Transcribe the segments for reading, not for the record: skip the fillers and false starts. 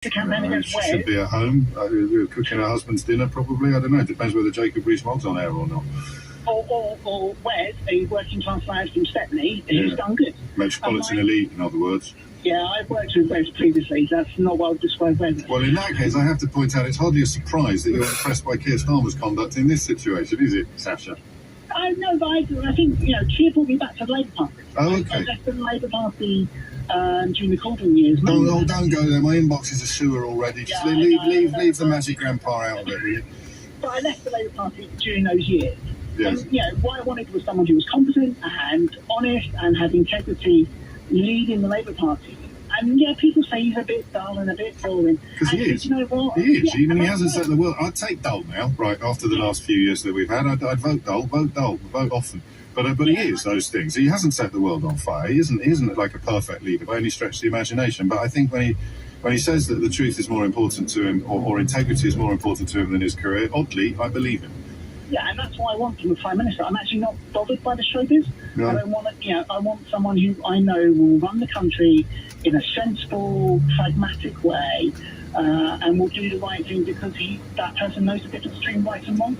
The campaign against She should be at home, cooking her husband's dinner, probably. I don't know. It depends whether Jacob Rees-Mogg's on air or not. Or Wes, a working class lad from Stepney, who's done good. Metropolitan elite, in other words. Yeah, I've worked with Wes previously. That's not well described Wes. Well, in that case, I have to point out it's hardly a surprise that you're impressed by Keir Starmer's conduct in this situation, is it, Sasha? No, but I think, Keir brought me back to the Labour Party. Oh, okay. I left the Labour Party during the Corbyn years. Don't go there. My inbox is a sewer already. Just leave the magic grandpa out of it, really. But I left the Labour Party during those years. Yes. And, what I wanted was someone who was competent and honest and had integrity leading the Labour Party. And, people say he's a bit dull and a bit boring. Because he is. You know what? He is. He hasn't set the world. I'd take dull now, right, after the last few years that we've had. I'd vote dull, vote often. But he is those things. He hasn't set the world on fire. He isn't like a perfect leader by any stretch of the imagination. But I think when he says that the truth is more important to him, or integrity is more important to him than his career, oddly, I believe him. Yeah, and that's what I want from a Prime Minister. I'm actually not bothered by the showbiz. No. I don't want I want someone who I know will run the country in a sensible, pragmatic way, and will do the right thing because that person knows the difference between right and wrong,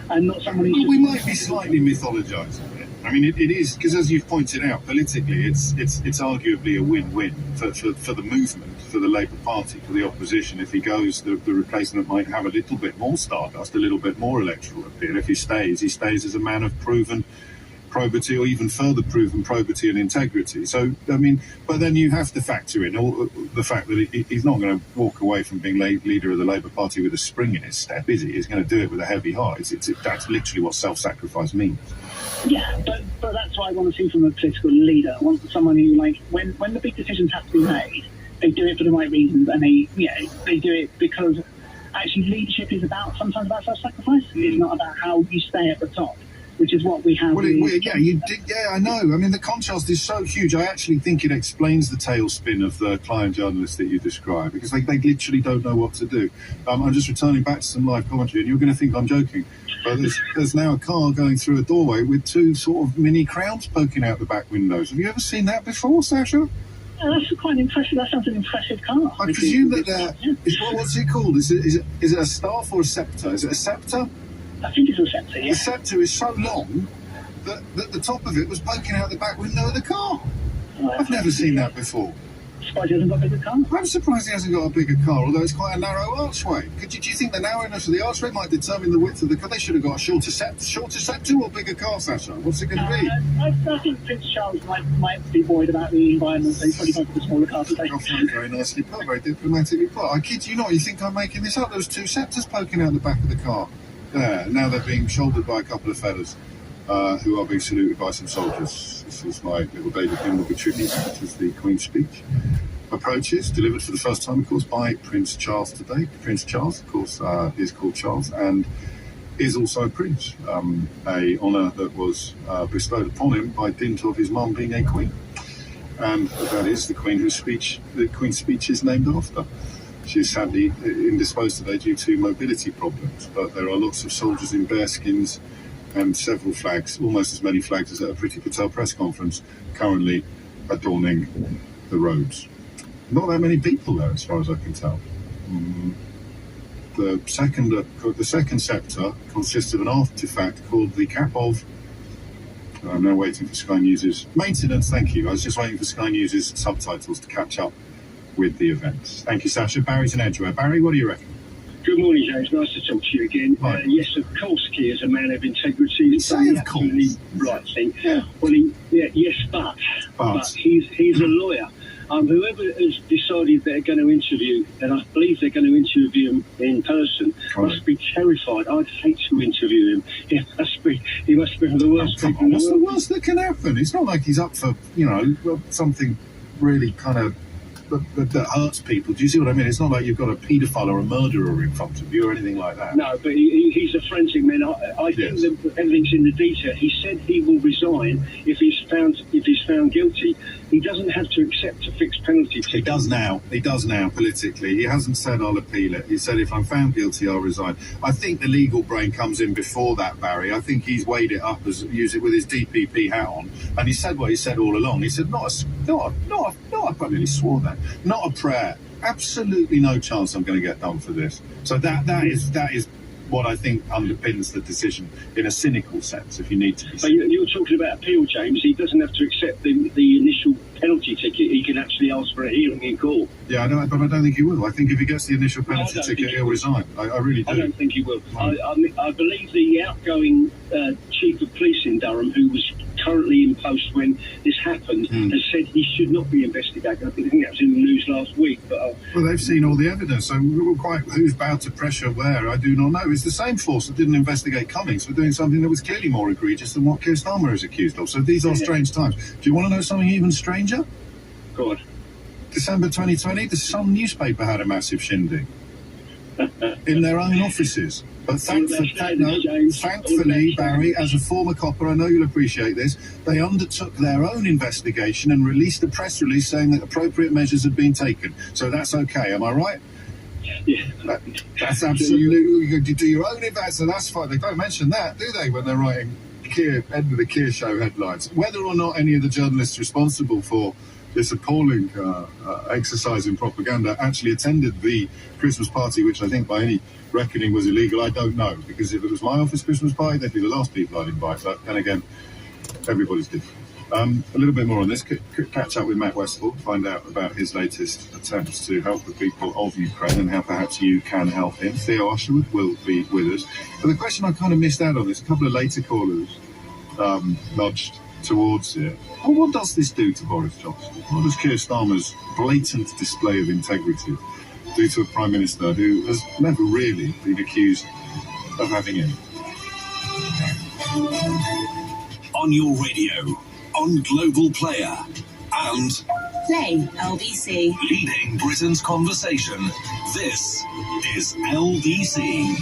and not someone who's... Well, we might be slightly mythologising it. I mean, it is, because as you've pointed out, politically, it's arguably a win-win for the movement, for the Labour Party, for the opposition. If he goes, the replacement might have a little bit more stardust, a little bit more electoral appeal. If he stays as a man of proven probity, or even further proven probity and integrity. So, I mean, but then you have to factor in the fact that he's not going to walk away from being leader of the Labour Party with a spring in his step, is he? He's going to do it with a heavy heart. That's literally what self-sacrifice means. Yeah, but that's what I want to see from a political leader. I want someone who, when the big decisions have to be made, they do it for the right reasons, and they do it because actually leadership is sometimes about self-sacrifice. It's not about how you stay at the top, which is what we have. Well, I know. I mean, the contrast is so huge. I actually think it explains the tailspin of the client journalists that you describe, because they literally don't know what to do. I'm just returning back to some live commentary, and you're going to think I'm joking, but there's now a car going through a doorway with two sort of mini crowns poking out the back windows. Have you ever seen that before, Sasha? That's quite impressive. That sounds an impressive car. I presume that what's it called? Is it a staff or a sceptre? Is it a sceptre? I think it's a sceptre, yeah. The sceptre is so long that the top of it was poking out the back window of the car. I've never seen that before. Surprised he hasn't got a bigger car. I'm surprised he hasn't got a bigger car, although it's quite a narrow archway. Do you think the narrowness of the archway might determine the width of the car? They should have got a shorter sceptre or bigger car, Sasha? What's it going to be? I think Prince Charles might be worried about the environment, so he's probably going for the smaller car today. Very nicely put, very diplomatically put. I kid you not, you think I'm making this up? There was two sceptres poking out the back of the car. There, now they're being shouldered by a couple of fellas who are being saluted by some soldiers. This is my little David Gilmour tribute as the Queen's speech approaches, delivered for the first time, of course, by Prince Charles today. Prince Charles, of course, is called Charles and is also a prince, a honour that was bestowed upon him by dint of his mum being a queen. And that is the Queen's speech is named after. She is sadly indisposed today due to mobility problems, but there are lots of soldiers in bearskins and several flags, almost as many flags as at a Priti Patel press conference, currently adorning the roads. Not that many people there, as far as I can tell. The second sceptre consists of an artefact called the cap of... I'm now waiting for Sky News's maintenance. Thank you. I was just waiting for Sky News's subtitles to catch up with the events. Thank you, Sasha. Barry's in Edgware. Barry, what do you reckon? Good morning, James. Nice to talk to you again. Right. Yes, of course, Keir is a man of integrity. He's Say done the of course. absolutely right thing. Yeah. Well, yes, but he's a lawyer. Whoever has decided they're going to interview, and I believe they're going to interview him in person, must be terrified. I'd hate to interview him. He must be the worst people in the world. What's the worst that can happen? It's not like he's up for, something really kind of that hurts people. Do you see what I mean? It's not like you've got a paedophile or a murderer in front of you or anything like that. No, but he's a forensic man. I think that everything's in the detail. He said he will resign if he's found guilty. He doesn't have to accept a fixed penalty. He does now politically. He hasn't said I'll appeal it. He said if I'm found guilty, I'll resign. I think the legal brain comes in before that, Barry. I think he's weighed it up use it with his DPP hat on, and he said what he said all along. He said I probably swore that. Not a prayer absolutely no chance I'm going to get done for this. So that is what I think underpins the decision in a cynical sense, if you need to be. But you're talking about appeal, James. He doesn't have to accept the initial penalty ticket. He can actually ask for a hearing in court. Yeah, but I don't think he will. I think if he gets the initial penalty ticket, he'll resign. I really do. I don't think he will. No. I believe the outgoing chief of police in Durham, who was currently in post when this happened, has said he should not be investigated. I think that was in the news last week. But well, they've seen all the evidence, so who's bound to pressure where, I do not know. It's the same force that didn't investigate Cummings for doing something that was clearly more egregious than what Keir Starmer is accused of. So these are strange times. Do you want to know something even stranger? Go on. December 2020, the Sun newspaper had a massive shindig in their own offices. But thankfully, Barry, as a former copper, I know you'll appreciate this, they undertook their own investigation and released a press release saying that appropriate measures had been taken. So that's okay, am I right? Yeah. That's absolutely... You do your own investigation, so that's fine. They don't mention that, do they, when they're writing end of the Keir Show headlines? Whether or not any of the journalists responsible for this appalling exercise in propaganda actually attended the Christmas party, which I think by any reckoning was illegal, I don't know. Because if it was my office Christmas party, they'd be the last people I'd invite. But then again, everybody's different. A little bit more on this. Catch up with Matt Westfall, find out about his latest attempts to help the people of Ukraine and how perhaps you can help him. Theo Osherwood will be with us. But the question I kind of missed out on is a couple of later callers nudged towards it. Well, what does this do to Boris Johnson? What does Keir Starmer's blatant display of integrity do to a Prime Minister who has never really been accused of having any? On your radio, on Global Player, and Play LBC. leading Britain's conversation, this is LBC.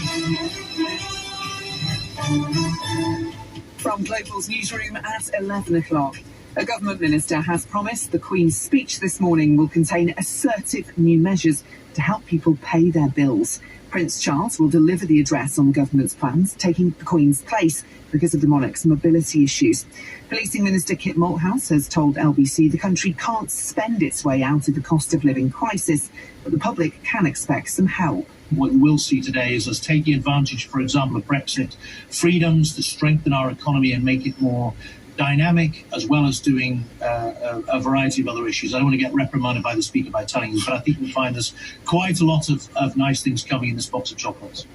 From Global's newsroom at 11 o'clock. A government minister has promised the Queen's speech this morning will contain assertive new measures to help people pay their bills. Prince Charles will deliver the address on the government's plans, taking the Queen's place because of the monarch's mobility issues. Policing Minister Kit Malthouse has told LBC the country can't spend its way out of the cost of living crisis, but the public can expect some help. What you will see today is us taking advantage, for example, of Brexit freedoms to strengthen our economy and make it more dynamic, as well as doing a variety of other issues. I don't want to get reprimanded by the Speaker by telling you, but I think you'll find there's quite a lot of nice things coming in this box of chocolates.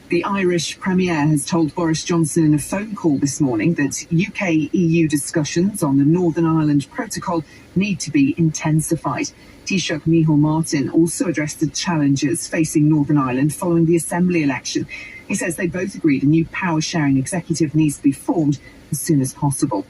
The Irish Premier has told Boris Johnson in a phone call this morning that UK-EU discussions on the Northern Ireland Protocol need to be intensified. Taoiseach Micheál Martin also addressed the challenges facing Northern Ireland following the Assembly election. He says they both agreed a new power-sharing executive needs to be formed as soon as possible.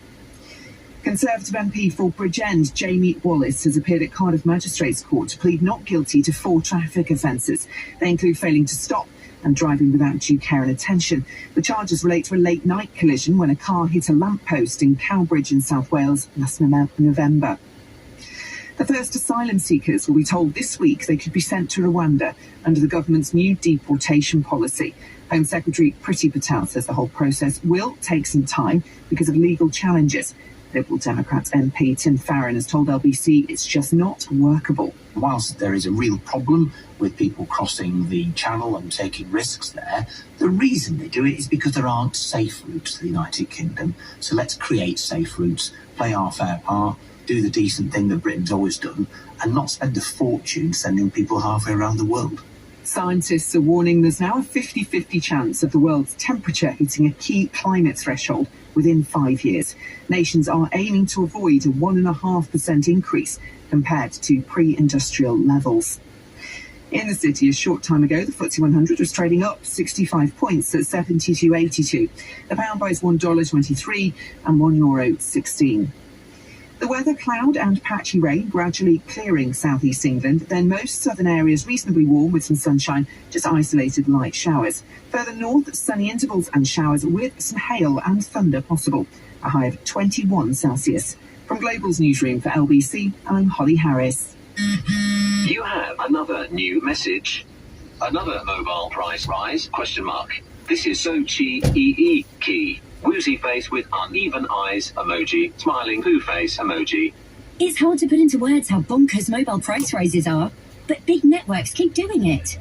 Conservative MP for Bridgend, Jamie Wallace, has appeared at Cardiff Magistrates Court to plead not guilty to 4 traffic offences. They include failing to stop and driving without due care and attention. The charges relate to a late-night collision when a car hit a lamppost in Cowbridge in South Wales last November. The first asylum seekers will be told this week they could be sent to Rwanda under the government's new deportation policy. Home Secretary Priti Patel says the whole process will take some time because of legal challenges. Liberal Democrat MP Tim Farron has told LBC it's just not workable. Whilst there is a real problem with people crossing the channel and taking risks there, the reason they do it is because there aren't safe routes to the United Kingdom. So let's create safe routes, play our fair part, do the decent thing that Britain's always done, and not spend a fortune sending people halfway around the world. Scientists are warning there's now a 50-50 chance of the world's temperature hitting a key climate threshold within 5 years. Nations are aiming to avoid a 1.5% increase compared to pre-industrial levels. In the city, a short time ago, the FTSE 100 was trading up 65 points at 72.82. The pound buys $1.23 and €1.16. The weather, cloud and patchy rain gradually clearing southeast England, then most southern areas reasonably warm with some sunshine, just isolated light showers. Further north, sunny intervals and showers with some hail and thunder possible. A high of 21 Celsius. From Global's newsroom for LBC, I'm Holly Harris. You have another new message. Another mobile price rise, ? This is Sochi EE key. Woozy face with uneven eyes emoji, smiling poo face emoji. It's hard to put into words how bonkers mobile price rises are. but big networks keep doing it.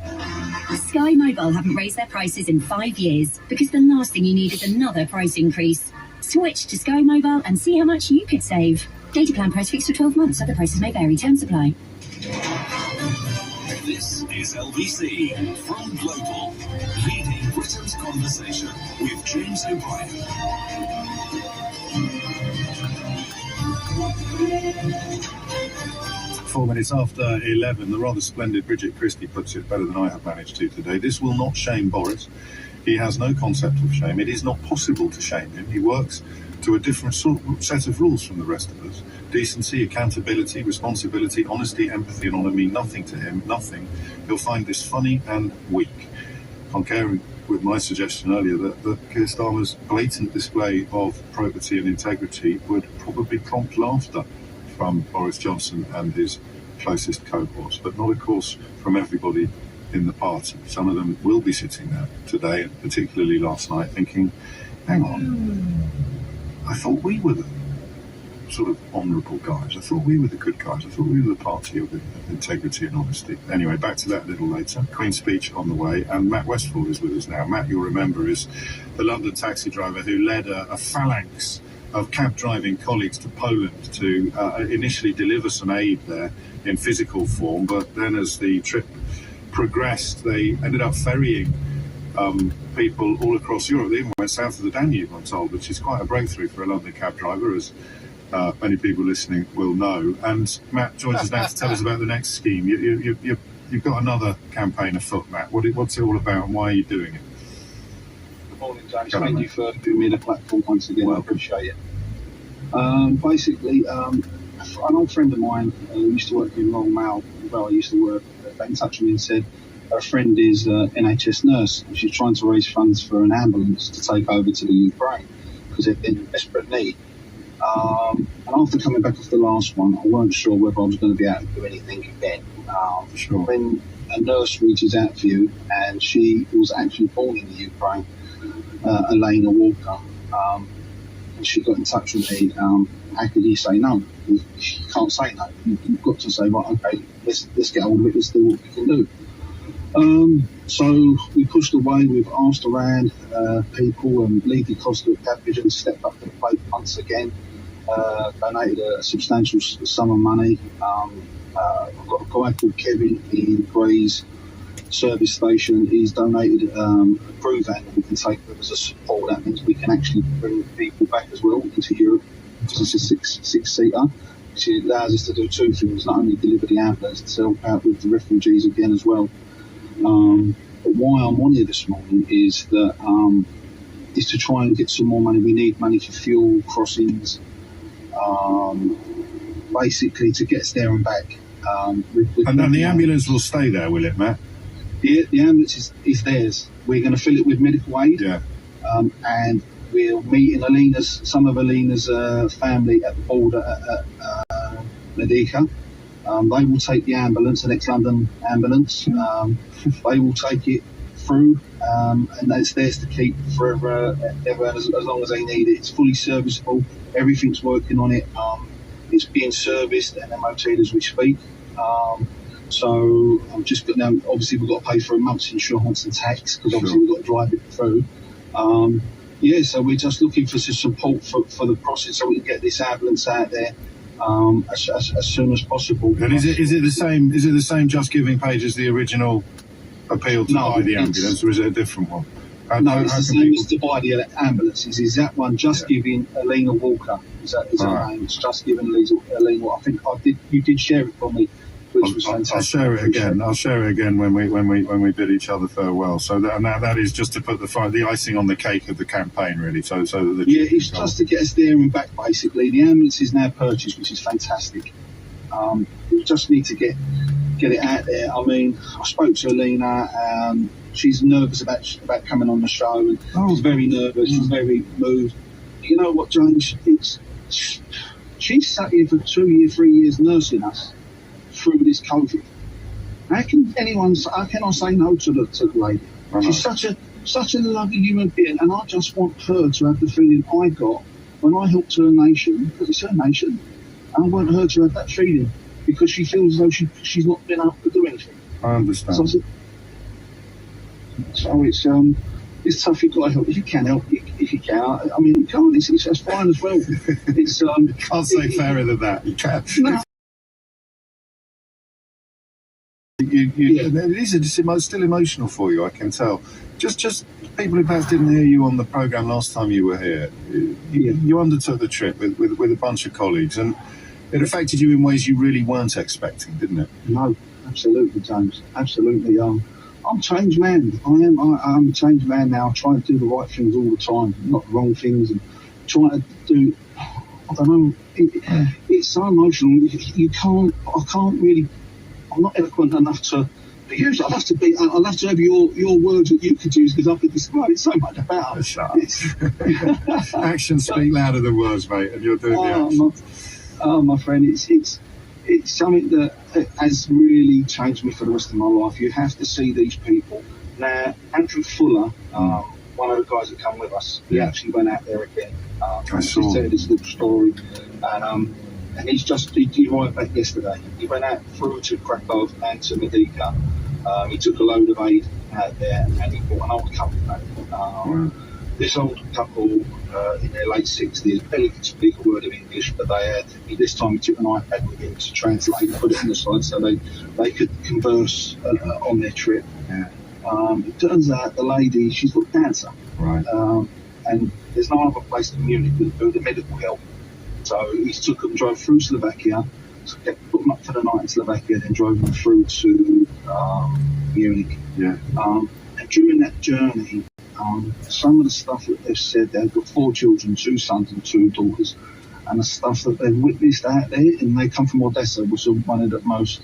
Sky Mobile haven't raised their prices in 5 years because the last thing you need is another price increase. Switch to Sky Mobile and see how much you could save. Data plan price fixed for 12 months. Other prices may vary. Terms apply. This is LBC from Global, leading Britain's conversation with James O'Brien. 4 minutes after 11, the rather splendid Bridget Christie puts it better than I have managed to today. This will not shame Boris. He has no concept of shame. It is not possible to shame him. He works to a different set of rules from the rest of us. Decency, accountability, responsibility, honesty, empathy, and honour mean nothing to him, nothing. He'll find this funny and weak. Concurring with my suggestion earlier that Keir Starmer's blatant display of probity and integrity would probably prompt laughter from Boris Johnson and his closest cohorts, but not, of course, from everybody in the party. Some of them will be sitting there today, and particularly last night, thinking, hang on, I thought we were the sort of honourable guys. I thought we were the good guys. I thought we were the party of integrity and honesty. Anyway, back to that a little later. Queen's speech on the way, and Matt Westfall is with us now. Matt, you'll remember, is the London taxi driver who led a phalanx of cab driving colleagues to Poland to initially deliver some aid there in physical form, but then as the trip progressed, they ended up ferrying people all across Europe. They even went south of the Danube, I'm told, which is quite a breakthrough for a London cab driver, as many people listening will know. And Matt joins us now to tell us about the next scheme. You've got another campaign afoot, Matt. What's it all about, and why are you doing it? Good morning, James. Thank you for giving me the platform once again. I appreciate it. Basically, an old friend of mine who used to work in Royal Mail, where I used to work, got in touch with me and said her friend is an NHS nurse and she's trying to raise funds for an ambulance to take over to the Ukraine because they're in desperate need. And after coming back off the last one, I weren't sure whether I was going to be able to do anything again. Sure. When a nurse reaches out for you, and she was actually born in the Ukraine, Elena Walker, and she got in touch with me. How could you say no? You can't say no. You've got to say, right, okay, let's get hold of it, let's do what we can do. So we pushed away, we've asked around people, and Lee DeCosta at Cab Vision stepped up to the plate once again, donated a substantial sum of money. I've got a guy called Kevin in Gray's service station. He's donated a crew van that we can take as a support. That means we can actually bring people back as well into Europe, because it's a six-seater. Which allows us to do two things: not only deliver the ambulance, to help out with the refugees again as well. But why I'm on here this morning is that is to try and get some more money. We need money for fuel, crossings, basically to get us there and back. And the ambulance will stay there, will it, Matt? The ambulance is theirs. We're going to fill it with medical aid. Yeah. And we'll meet in some of Alina's family at the border at Medica. They will take the ambulance, an ex-London ambulance. They will take it through, and it's theirs to keep forever, ever, as long as they need it. It's fully serviceable. Everything's working on it. It's being serviced and MOT'd as we speak. So I'm just got now. Obviously, we've got to pay for a month's insurance and tax because obviously we've got to drive it through. So we're just looking for some support for the process so we can get this ambulance out there as soon as possible. And is it the same? Is it the same Just Giving page as the original appeal to buy the ambulance, or is it a different one? It's the same as to buy the ambulance. It's the exact one. Just Giving Elena Walker is her name. It's Just Giving Elena Walker. I think you did share it for me, which was fantastic. I'll share it again. I'll share it again when we bid each other farewell. So that is just to put the icing on the cake of the campaign, really. So that it's just to get us there and back. Basically, the ambulance is now purchased, which is fantastic. We just need to get it out there. I mean, I spoke to Elena. She's nervous about coming on the show, and she's very nervous. She's very moved. You know what, James? She's sat here for 3 years nursing us through this COVID. How can I say no to the lady? She's such a lovely human being, and I just want her to have the feeling I got when I helped her nation, because it's her nation. I want her to have that feeling. because she feels as though she's not been able to do anything. I understand. So it's tough. You've got to help if you can help. If you can, I mean, you can't. That's fine as well. It's you can't say fairer than that. You can't. No. It is still emotional for you, I can tell. Just people who perhaps didn't hear you on the programme last time you were here. You undertook the trip with a bunch of colleagues, and it affected you in ways you really weren't expecting, didn't it? No, absolutely, James. Absolutely. I'm a changed man. I'm a changed man now. I try to do the right things all the time, not the wrong things, and try to do. I don't know. It's so emotional. I can't really. I'm not eloquent enough to use. I'll have to have your words that you could use, because I could describe it so much better. Shut up. Actions speak louder than words, mate, and you're doing the action. My friend, it's something that has really changed me for the rest of my life. You have to see these people. Now, Andrew Fuller, one of the guys that come with us, he actually went out there again. I saw. He said this little story, and he arrived back yesterday. He went out through to Krakow and to Medica. He took a load of aid out there, and he brought an old couple back. This old couple in their late 60s barely could speak a word of English, but this time he took an iPad with him to translate and put it on the side so they could converse on their trip. It turns out the lady, she's got cancer. Right. And there's no other place in Munich that do the medical help. So he took them, drove through Slovakia, put them up for the night in Slovakia, then drove them through to Munich. Yeah. And during that journey, some of the stuff that they've said, they've got 4 children, 2 sons and 2 daughters, and the stuff that they've witnessed out there, and they come from Odessa, which is one of the most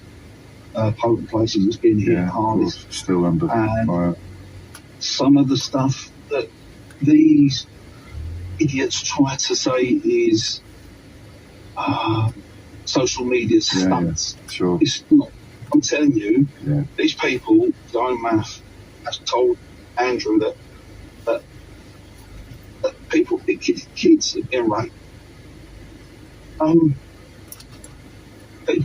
potent places that's been hit hardest. Still under fire. Some of the stuff that these idiots try to say is social media stunts. Yeah, sure. It's not. I'm telling you, these people, Guy Math, has told Andrew that people, kids have been raped.